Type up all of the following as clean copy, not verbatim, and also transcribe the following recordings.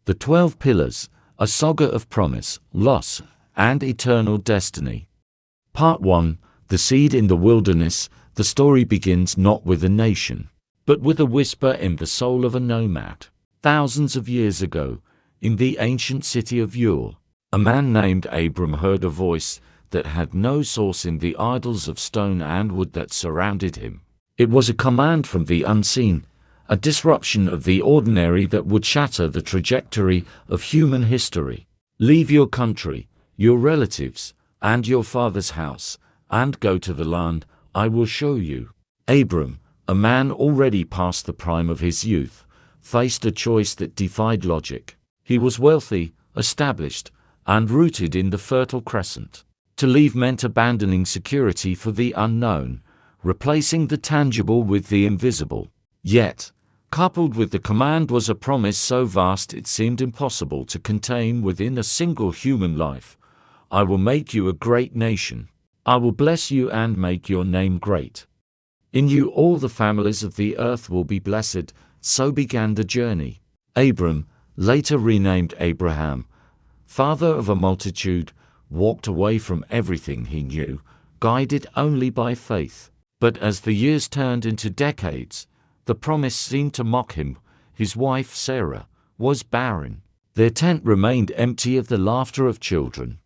The 12 Pillars, a saga of promise, loss, and eternal destiny. Part 1, The Seed in the Wilderness. The story begins not with a nation, but with a whisper in the soul of a nomad. Thousands of years ago, in the ancient city of Ur, a man named Abram heard a voice that had no source in the idols of stone and wood that surrounded him. It was a command from the unseen, a disruption of the ordinary that would shatter the trajectory of human history. Leave your country, your relatives, and your father's house, and go to the land I will show you. Abram, a man already past the prime of his youth, faced a choice that defied logic. He was wealthy, established, and rooted in the Fertile Crescent. To leave meant abandoning security for the unknown, replacing the tangible with the invisible. Yet, coupled with the command was a promise so vast it seemed impossible to contain within a single human life. I will make you a great nation. I will bless you and make your name great. In you all the families of the earth will be blessed. So began the journey. Abram, later renamed Abraham, father of a multitude, walked away from everything he knew, guided only by faith. But as the years turned into decades, the promise seemed to mock him. His wife, Sarah, was barren. Their tent remained empty of the laughter of children.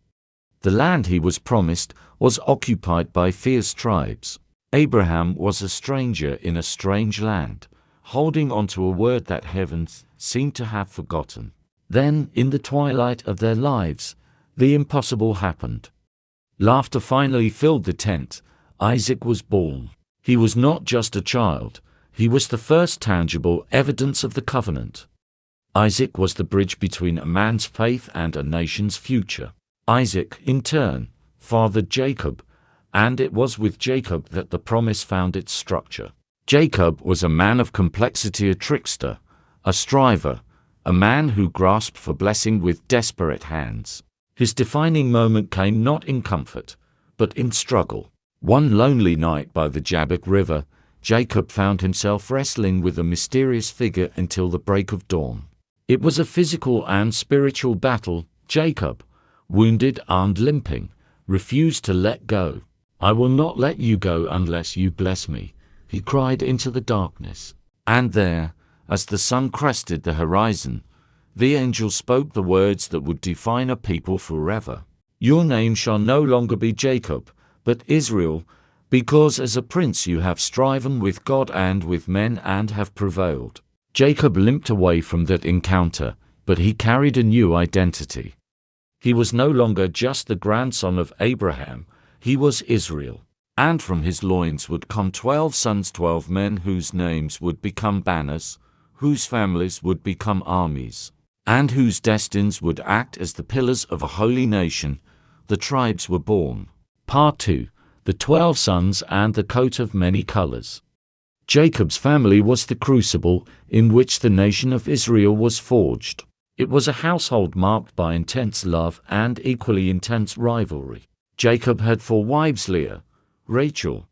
The land he was promised was occupied by fierce tribes. Abraham was a stranger in a strange land, holding on to a word that heaven seemed to have forgotten. Then, in the twilight of their lives, the impossible happened. Laughter finally filled the tent. Isaac was born. He was not just a child. He was the first tangible evidence of the covenant. Isaac was the bridge between a man's faith and a nation's future. Isaac, in turn, fathered Jacob, and it was with Jacob that the promise found its structure. Jacob was a man of complexity, a trickster, a striver, a man who grasped for blessing with desperate hands. His defining moment came not in comfort, but in struggle. One lonely night by the Jabbok River, Jacob found himself wrestling with a mysterious figure until the break of dawn. It was a physical and spiritual battle. Jacob, wounded and limping, refused to let go. "I will not let you go unless you bless me," he cried into the darkness. And there, as the sun crested the horizon, the angel spoke the words that would define a people forever. "Your name shall no longer be Jacob, but Israel, because as a prince you have striven with God and with men and have prevailed." Jacob limped away from that encounter, but he carried a new identity. He was no longer just the grandson of Abraham, he was Israel. And from his loins would come 12 sons, 12 men whose names would become banners, whose families would become armies, and whose destinies would act as the pillars of a holy nation. The tribes were born. Part 2, The 12 Sons and the Coat of Many Colors. Jacob's family was the crucible in which the nation of Israel was forged. It was a household marked by intense love and equally intense rivalry. Jacob had 4 wives: Leah, Rachel,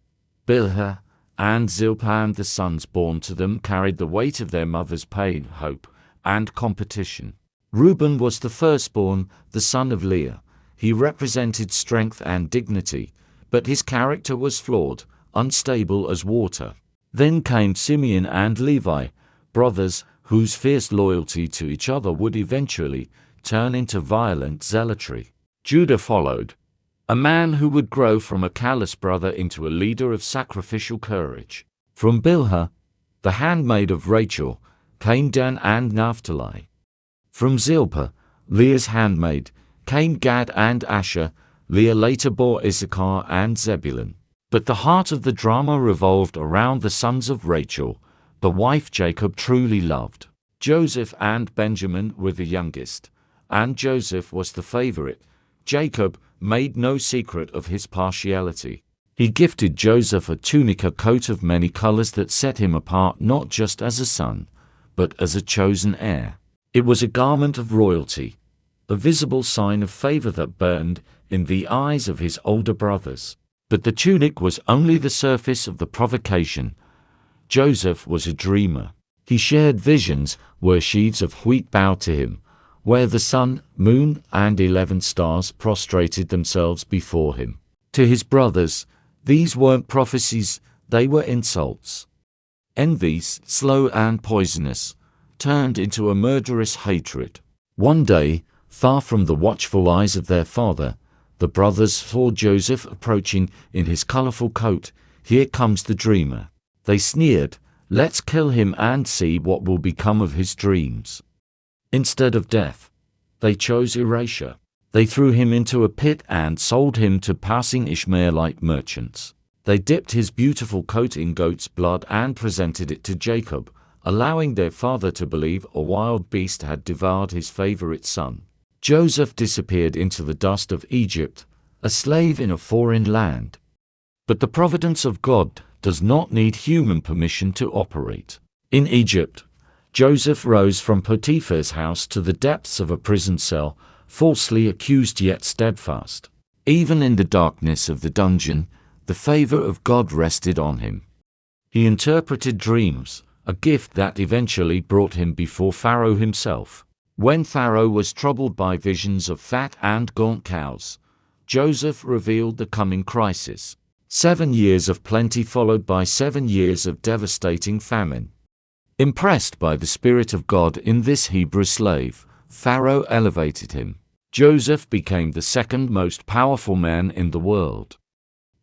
Bilhah, and Zilpah, and the sons born to them carried the weight of their mother's pain, hope, and competition. Reuben was the firstborn, the son of Leah. He represented strength and dignity, but his character was flawed, unstable as water. Then came Simeon and Levi, brothers whose fierce loyalty to each other would eventually turn into violent zealotry. Judah followed, a man who would grow from a callous brother into a leader of sacrificial courage. From Bilhah, the handmaid of Rachel, came Dan and Naphtali. From Zilpah, Leah's handmaid, came Gad and Asher. Leah later bore Issachar and Zebulun. But the heart of the drama revolved around the sons of Rachel, the wife Jacob truly loved. Joseph and Benjamin were the youngest, and Joseph was the favorite. Jacob made no secret of his partiality. He gifted Joseph a tunic, a coat of many colors that set him apart not just as a son, but as a chosen heir. It was a garment of royalty, a visible sign of favor that burned in the eyes of his older brothers. But the tunic was only the surface of the provocation. Joseph was a dreamer. He shared visions where sheaves of wheat bowed to him, where the sun, moon, and 11 stars prostrated themselves before him. To his brothers, these weren't prophecies, they were insults. Envies, slow and poisonous, turned into a murderous hatred. One day, far from the watchful eyes of their father, the brothers saw Joseph approaching in his colorful coat. "Here comes the dreamer." They sneered, "Let's kill him and see what will become of his dreams." Instead of death, they chose erasure. They threw him into a pit and sold him to passing Ishmaelite merchants. They dipped his beautiful coat in goat's blood and presented it to Jacob, allowing their father to believe a wild beast had devoured his favorite son. Joseph disappeared into the dust of Egypt, a slave in a foreign land. But the providence of God does not need human permission to operate. In Egypt, Joseph rose from Potiphar's house to the depths of a prison cell, falsely accused yet steadfast. Even in the darkness of the dungeon, the favor of God rested on him. He interpreted dreams, a gift that eventually brought him before Pharaoh himself. When Pharaoh was troubled by visions of fat and gaunt cows, Joseph revealed the coming crisis. 7 years of plenty followed by 7 years of devastating famine. Impressed by the Spirit of God in this Hebrew slave, Pharaoh elevated him. Joseph became the second most powerful man in the world.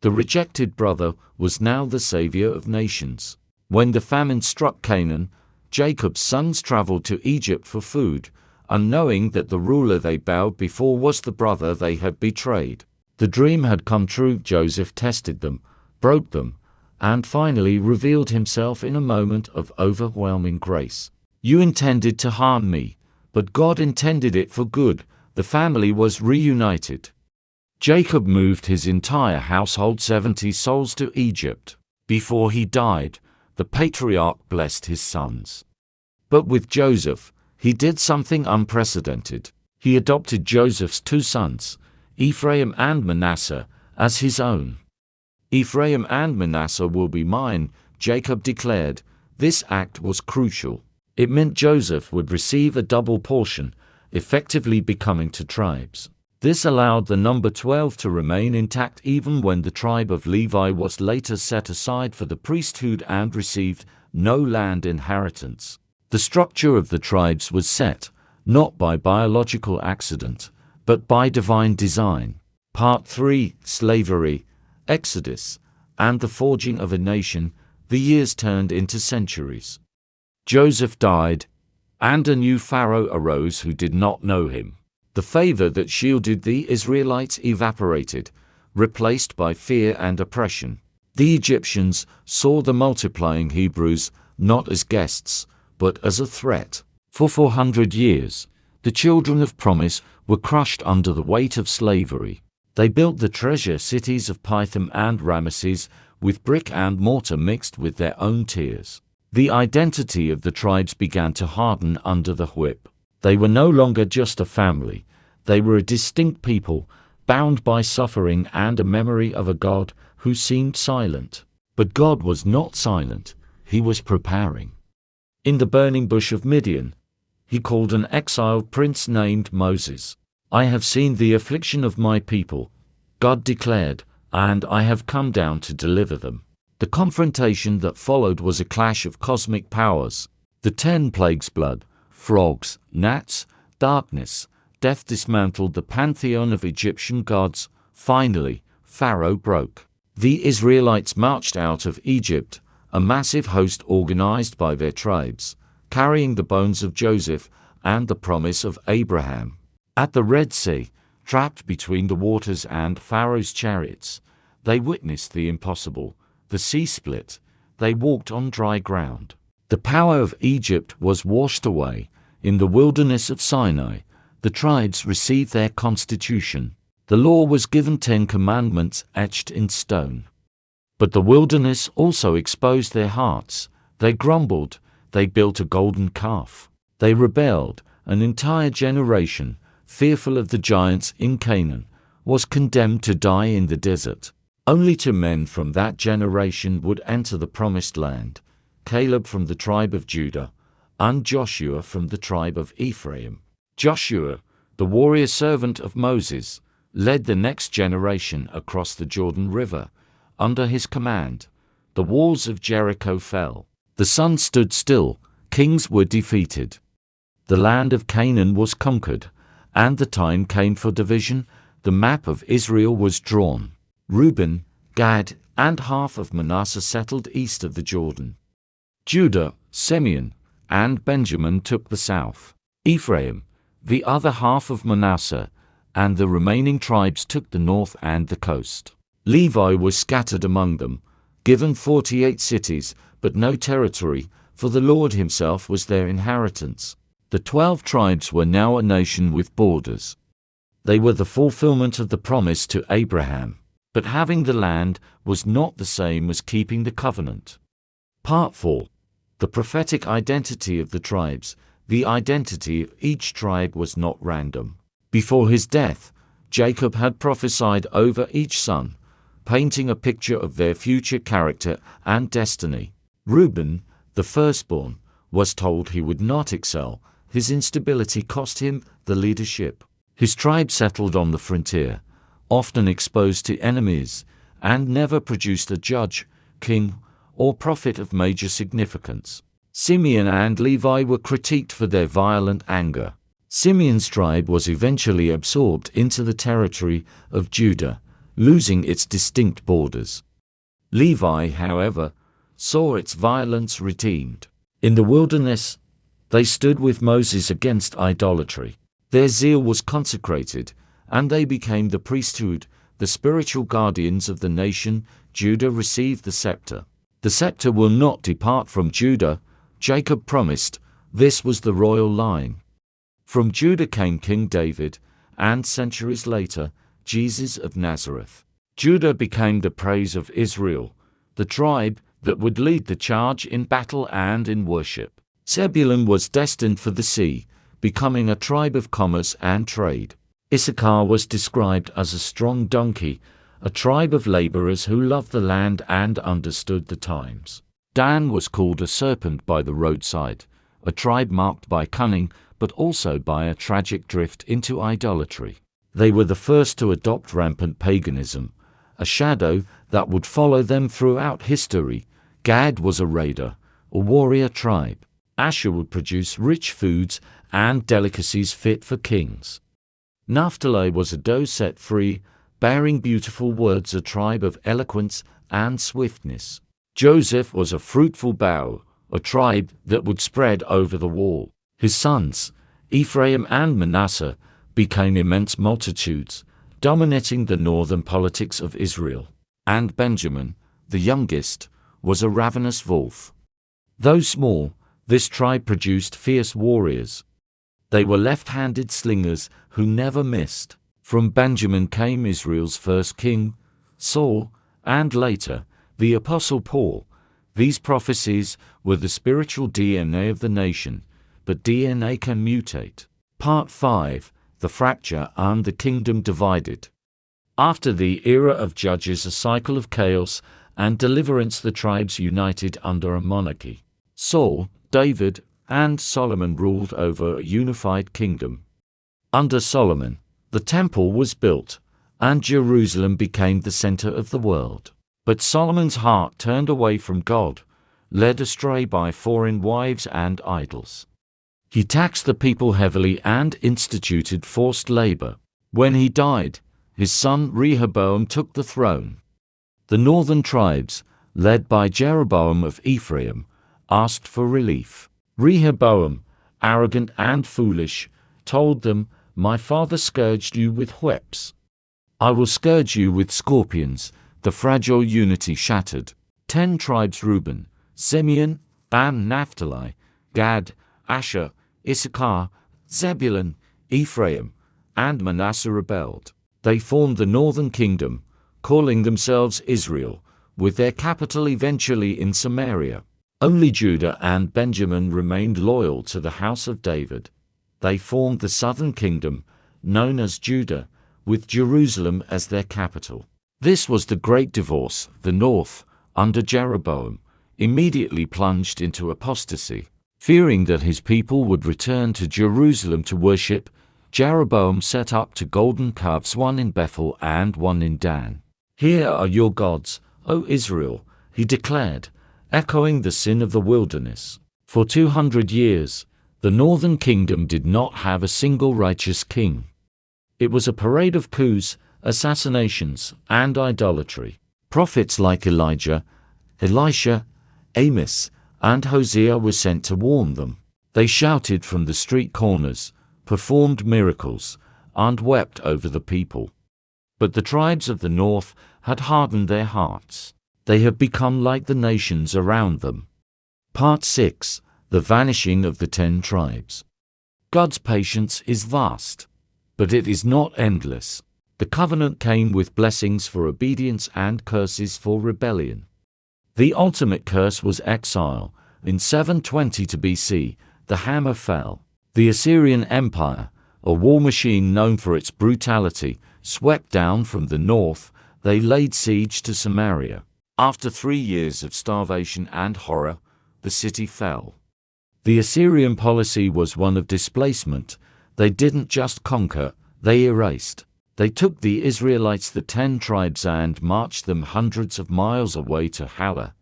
The rejected brother was now the savior of nations. When the famine struck Canaan, Jacob's sons traveled to Egypt for food, unknowing that the ruler they bowed before was the brother they had betrayed. The dream had come true. Joseph tested them, broke them, and finally revealed himself in a moment of overwhelming grace. "You intended to harm me, but God intended it for good." The family was reunited. Jacob moved his entire household, 70 souls, to Egypt. Before he died, the patriarch blessed his sons. But with Joseph, he did something unprecedented. He adopted Joseph's 2 sons, Ephraim and Manasseh, as his own. "Ephraim and Manasseh will be mine," Jacob declared. This act was crucial. It meant Joseph would receive a double portion, effectively becoming 2 tribes. This allowed the number 12 to remain intact even when the tribe of Levi was later set aside for the priesthood and received no land inheritance. The structure of the tribes was set, not by biological accident, but by divine design. Part 3, Slavery, Exodus, and the Forging of a Nation. The years turned into centuries. Joseph died, and a new Pharaoh arose who did not know him. The favor that shielded the Israelites evaporated, replaced by fear and oppression. The Egyptians saw the multiplying Hebrews not as guests, but as a threat. For 400 years, the children of promise were crushed under the weight of slavery. They built the treasure cities of Pithom and Ramesses with brick and mortar mixed with their own tears. The identity of the tribes began to harden under the whip. They were no longer just a family. They were a distinct people, bound by suffering and a memory of a God who seemed silent. But God was not silent. He was preparing. In the burning bush of Midian, he called an exiled prince named Moses. "I have seen the affliction of my people," God declared, "and I have come down to deliver them." The confrontation that followed was a clash of cosmic powers. The 10 plagues: blood, frogs, gnats, darkness, death dismantled the pantheon of Egyptian gods. Finally, Pharaoh broke. The Israelites marched out of Egypt, a massive host organized by their tribes, carrying the bones of Joseph and the promise of Abraham. At the Red Sea, trapped between the waters and Pharaoh's chariots, they witnessed the impossible. The sea split. They walked on dry ground. The power of Egypt was washed away. In the wilderness of Sinai, the tribes received their constitution. The law was given, 10 commandments etched in stone. But the wilderness also exposed their hearts. They grumbled. They built a golden calf. They rebelled. An entire generation, fearful of the giants in Canaan, was condemned to die in the desert. Only 2 men from that generation would enter the promised land: Caleb from the tribe of Judah, and Joshua from the tribe of Ephraim. Joshua, the warrior servant of Moses, led the next generation across the Jordan River. Under his command, the walls of Jericho fell. The sun stood still, kings were defeated. The land of Canaan was conquered, and the time came for division. The map of Israel was drawn. Reuben, Gad, and half of Manasseh settled east of the Jordan. Judah, Simeon, and Benjamin took the south. Ephraim, the other half of Manasseh, and the remaining tribes took the north and the coast. Levi was scattered among them, given 48 cities, but no territory, for the Lord himself was their inheritance. The 12 tribes were now a nation with borders. They were the fulfillment of the promise to Abraham. But having the land was not the same as keeping the covenant. Part 4. The prophetic identity of the tribes. The identity of each tribe was not random. Before his death, Jacob had prophesied over each son, painting a picture of their future character and destiny. Reuben, the firstborn, was told he would not excel. His instability cost him the leadership. His tribe settled on the frontier, often exposed to enemies, and never produced a judge, king, or prophet of major significance. Simeon and Levi were critiqued for their violent anger. Simeon's tribe was eventually absorbed into the territory of Judah, losing its distinct borders. Levi, however, saw its violence redeemed. In the wilderness, they stood with Moses against idolatry. Their zeal was consecrated, and they became the priesthood, the spiritual guardians of the nation. Judah received the scepter. The scepter will not depart from Judah, Jacob promised. This was the royal line. From Judah came King David, and centuries later, Jesus of Nazareth. Judah became the praise of Israel, the tribe that would lead the charge in battle and in worship. Zebulun was destined for the sea, becoming a tribe of commerce and trade. Issachar was described as a strong donkey, a tribe of laborers who loved the land and understood the times. Dan was called a serpent by the roadside, a tribe marked by cunning, but also by a tragic drift into idolatry. They were the first to adopt rampant paganism, a shadow that would follow them throughout history. Gad was a raider, a warrior tribe. Asher would produce rich foods and delicacies fit for kings. Naphtali was a doe set free, bearing beautiful words, a tribe of eloquence and swiftness. Joseph was a fruitful bough, a tribe that would spread over the wall. His sons, Ephraim and Manasseh, became immense multitudes, dominating the northern politics of Israel. And Benjamin, the youngest, was a ravenous wolf. Though small, this tribe produced fierce warriors. They were left-handed slingers who never missed. From Benjamin came Israel's first king, Saul, and later, the Apostle Paul. These prophecies were the spiritual DNA of the nation, but DNA can mutate. Part 5. The fracture and the kingdom divided. After the era of judges, a cycle of chaos and deliverance, the tribes united under a monarchy. Saul, David, and Solomon ruled over a unified kingdom. Under Solomon, the temple was built, and Jerusalem became the center of the world. But Solomon's heart turned away from God, led astray by foreign wives and idols. He taxed the people heavily and instituted forced labor. When he died, his son Rehoboam took the throne. The northern tribes, led by Jeroboam of Ephraim, asked for relief. Rehoboam, arrogant and foolish, told them, "My father scourged you with whips. I will scourge you with scorpions." The fragile unity shattered. 10 tribes, Reuben, Simeon, and Naphtali, Gad, Asher, Issachar, Zebulun, Ephraim, and Manasseh rebelled. They formed the northern kingdom, calling themselves Israel, with their capital eventually in Samaria. Only Judah and Benjamin remained loyal to the house of David. They formed the southern kingdom, known as Judah, with Jerusalem as their capital. This was the great divorce. The north, under Jeroboam, immediately plunged into apostasy. Fearing that his people would return to Jerusalem to worship, Jeroboam set up two golden calves, one in Bethel and one in Dan. "Here are your gods, O Israel," he declared, echoing the sin of the wilderness. For 200 years, the northern kingdom did not have a single righteous king. It was a parade of coups, assassinations, and idolatry. Prophets like Elijah, Elisha, Amos, and Hosea were sent to warn them. They shouted from the street corners, performed miracles, and wept over the people. But the tribes of the north had hardened their hearts. They have become like the nations around them. Part 6. The vanishing of the 10 tribes. God's patience is vast, but it is not endless. The covenant came with blessings for obedience and curses for rebellion. The ultimate curse was exile. In 722 BC, the hammer fell. The Assyrian Empire, a war machine known for its brutality, swept down from the north. They laid siege to Samaria. After 3 years of starvation and horror, the city fell. The Assyrian policy was one of displacement. They didn't just conquer, they erased. They took the Israelites, the 10 tribes, and marched them hundreds of miles away to Halah,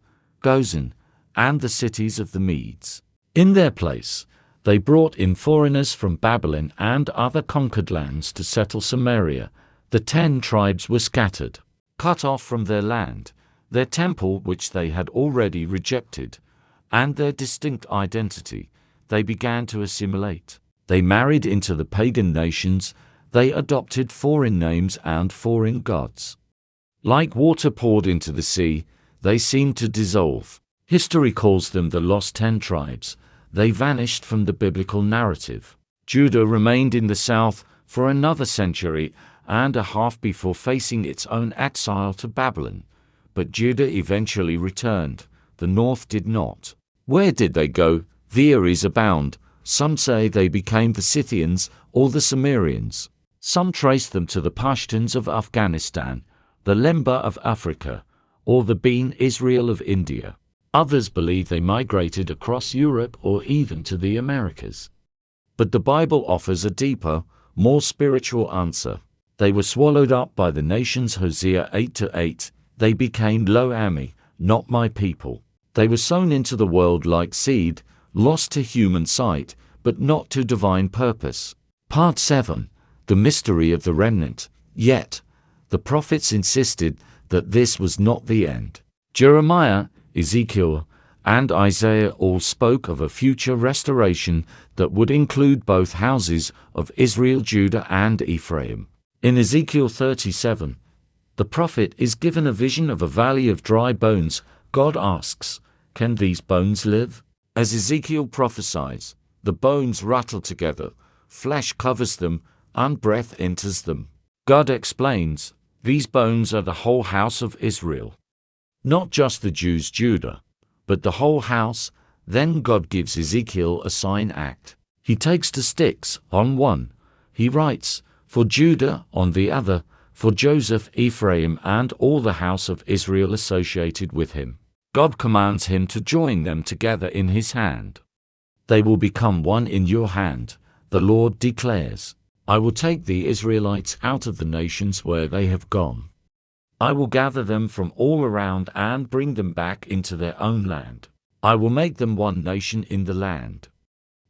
Gozan, and the cities of the Medes. In their place, they brought in foreigners from Babylon and other conquered lands to settle Samaria. The 10 tribes were scattered, cut off from their land, their temple which they had already rejected, and their distinct identity. They began to assimilate. They married into the pagan nations. They adopted foreign names and foreign gods. Like water poured into the sea, they seemed to dissolve. History calls them the lost 10 tribes. They vanished from the biblical narrative. Judah remained in the south for another century and a half before facing its own exile to Babylon. But Judah eventually returned. The north did not. Where did they go? Theories abound. Some say they became the Scythians or the Sumerians. Some trace them to the Pashtuns of Afghanistan, the Lemba of Africa, or the Bene Israel of India. Others believe they migrated across Europe or even to the Americas. But the Bible offers a deeper, more spiritual answer. They were swallowed up by the nations. Hosea 8:8. They became Lo Ami, not my people. They were sown into the world like seed, lost to human sight, but not to divine purpose. Part 7. The mystery of the remnant. Yet, the prophets insisted that this was not the end. Jeremiah, Ezekiel, and Isaiah all spoke of a future restoration that would include both houses of Israel, Judah, and Ephraim. In Ezekiel 37, the prophet is given a vision of a valley of dry bones. God asks, "Can these bones live?" As Ezekiel prophesies, the bones rattle together, flesh covers them, and breath enters them. God explains, these bones are the whole house of Israel. Not just the Jews, Judah, but the whole house. Then God gives Ezekiel a sign act. He takes 2 sticks. On one, he writes, "For Judah," on the other, "For Joseph, Ephraim, and all the house of Israel associated with him." God commands him to join them together in his hand. "They will become one in your hand," the Lord declares. "I will take the Israelites out of the nations where they have gone. I will gather them from all around and bring them back into their own land. I will make them one nation in the land.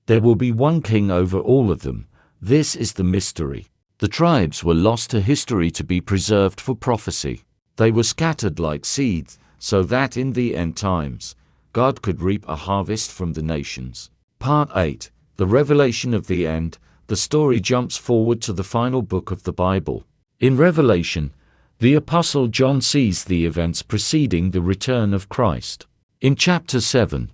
There will be one king over all of them." This is the mystery. The tribes were lost to history to be preserved for prophecy. They were scattered like seeds, so that in the end times, God could reap a harvest from the nations. Part 8. The revelation of the end. The story jumps forward to the final book of the Bible. In Revelation, the Apostle John sees the events preceding the return of Christ. In chapter 7,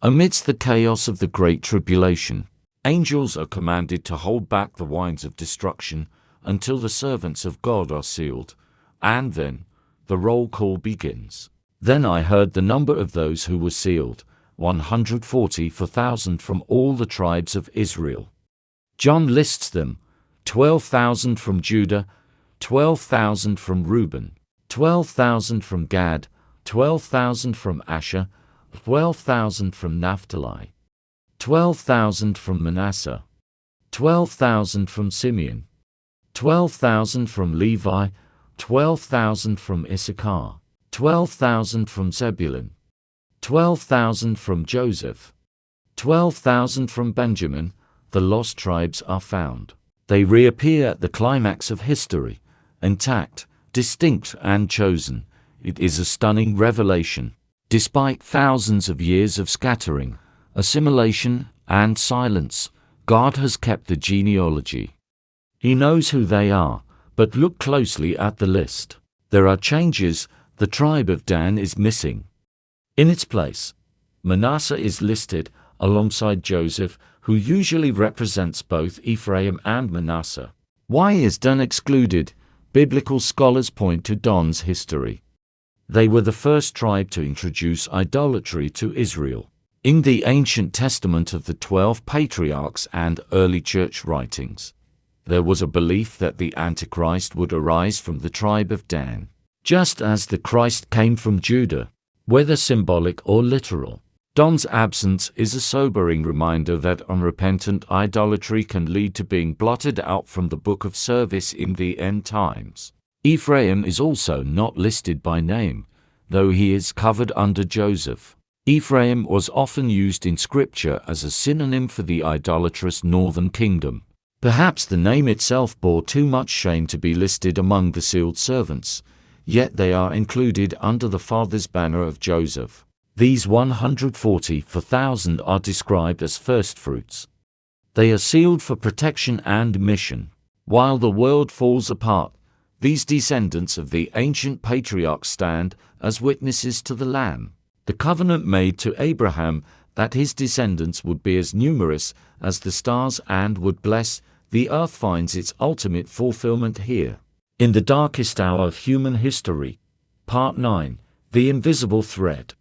amidst the chaos of the Great Tribulation, angels are commanded to hold back the winds of destruction until the servants of God are sealed, and then the roll call begins. Then I heard the number of those who were sealed, 144,000 from all the tribes of Israel. John lists them: 12,000 from Judah, 12,000 from Reuben, 12,000 from Gad, 12,000 from Asher, 12,000 from Naphtali, 12,000 from Manasseh, 12,000 from Simeon, 12,000 from Levi, 12,000 from Issachar, 12,000 from Zebulun, 12,000 from Joseph, 12,000 from Benjamin. The lost tribes are found. They reappear at the climax of history, intact, distinct, and chosen. It is a stunning revelation. Despite thousands of years of scattering, assimilation, and silence, God has kept the genealogy. He knows who they are, but look closely at the list. There are changes. The tribe of Dan is missing. In its place, Manasseh is listed alongside Joseph, who usually represents both Ephraim and Manasseh. Why is Dan excluded? Biblical scholars point to Dan's history. They were the first tribe to introduce idolatry to Israel. In the ancient testament of the 12 patriarchs and early church writings, there was a belief that the Antichrist would arise from the tribe of Dan, just as the Christ came from Judah. Whether symbolic or literal, Dan's absence is a sobering reminder that unrepentant idolatry can lead to being blotted out from the book of service in the end times. Ephraim is also not listed by name, though he is covered under Joseph. Ephraim was often used in Scripture as a synonym for the idolatrous northern kingdom. Perhaps the name itself bore too much shame to be listed among the sealed servants, yet they are included under the father's banner of Joseph. These 144,000 are described as firstfruits. They are sealed for protection and mission. While the world falls apart, these descendants of the ancient patriarchs stand as witnesses to the Lamb. The covenant made to Abraham that his descendants would be as numerous as the stars and would bless the earth finds its ultimate fulfillment here. In the darkest hour of human history, Part 9, The Invisible Thread.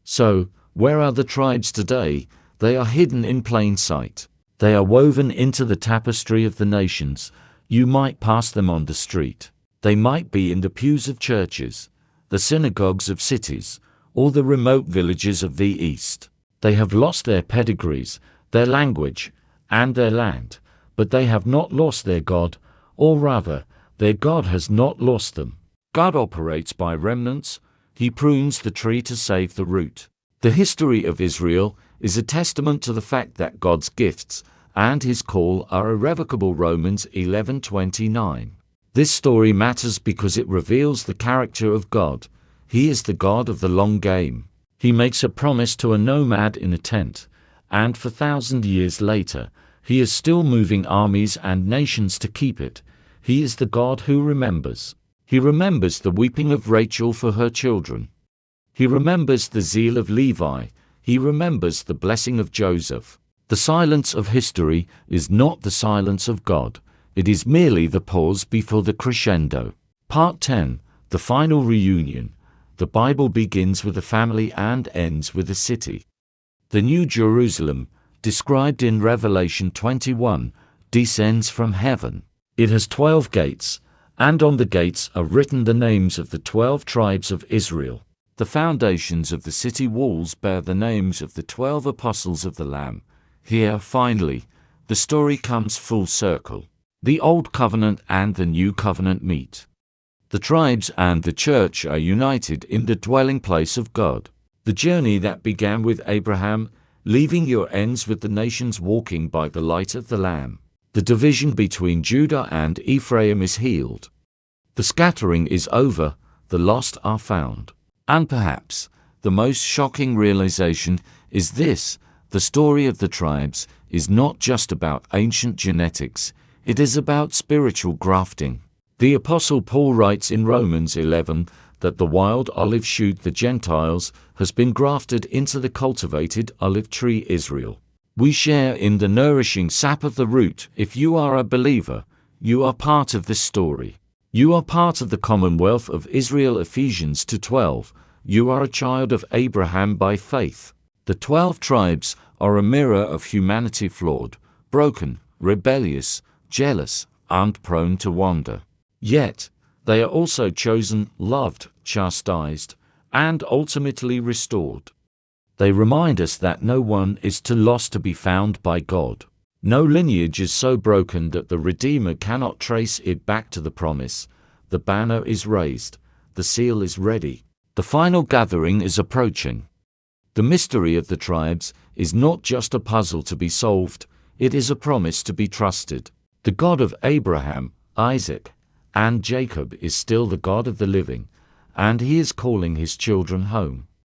So, where are the tribes today? They are hidden in plain sight. They are woven into the tapestry of the nations. You might pass them on the street. They might be in the pews of churches, the synagogues of cities, or the remote villages of the East. They have lost their pedigrees, their language, and their land, but they have not lost their God, or rather, their God has not lost them. God operates by remnants. He prunes the tree to save the root. The history of Israel is a testament to the fact that God's gifts and his call are irrevocable. Romans 11:29. This story matters because it reveals the character of God. He is the God of the long game. He makes a promise to a nomad in a tent, and for 1,000 years later, he is still moving armies and nations to keep it. He is the God who remembers. He remembers the weeping of Rachel for her children. He remembers the zeal of Levi. He remembers the blessing of Joseph. The silence of history is not the silence of God. It is merely the pause before the crescendo. Part 10, The Final Reunion. The Bible begins with a family and ends with a city. The New Jerusalem, described in Revelation 21, descends from heaven. It has 12 gates, and on the gates are written the names of the 12 tribes of Israel. The foundations of the city walls bear the names of the 12 apostles of the Lamb. Here, finally, the story comes full circle. The Old Covenant and the New Covenant meet. The tribes and the church are united in the dwelling place of God. The journey that began with Abraham, leaving your ends with the nations walking by the light of the Lamb. The division between Judah and Ephraim is healed. The scattering is over, the lost are found. And perhaps the most shocking realization is this: the story of the tribes is not just about ancient genetics, it is about spiritual grafting. The Apostle Paul writes in Romans 11 that the wild olive shoot, the Gentiles, has been grafted into the cultivated olive tree Israel. We share in the nourishing sap of the root. If you are a believer, you are part of this story. You are part of the commonwealth of Israel. Ephesians 2:12. You are a child of Abraham by faith. The 12 tribes are a mirror of humanity, flawed, broken, rebellious, jealous, and prone to wander. Yet, they are also chosen, loved, chastised, and ultimately restored. They remind us that no one is too lost to be found by God. No lineage is so broken that the Redeemer cannot trace it back to the promise. The banner is raised. The seal is ready. The final gathering is approaching. The mystery of the tribes is not just a puzzle to be solved, it is a promise to be trusted. The God of Abraham, Isaac, and Jacob is still the God of the living, and he is calling his children home.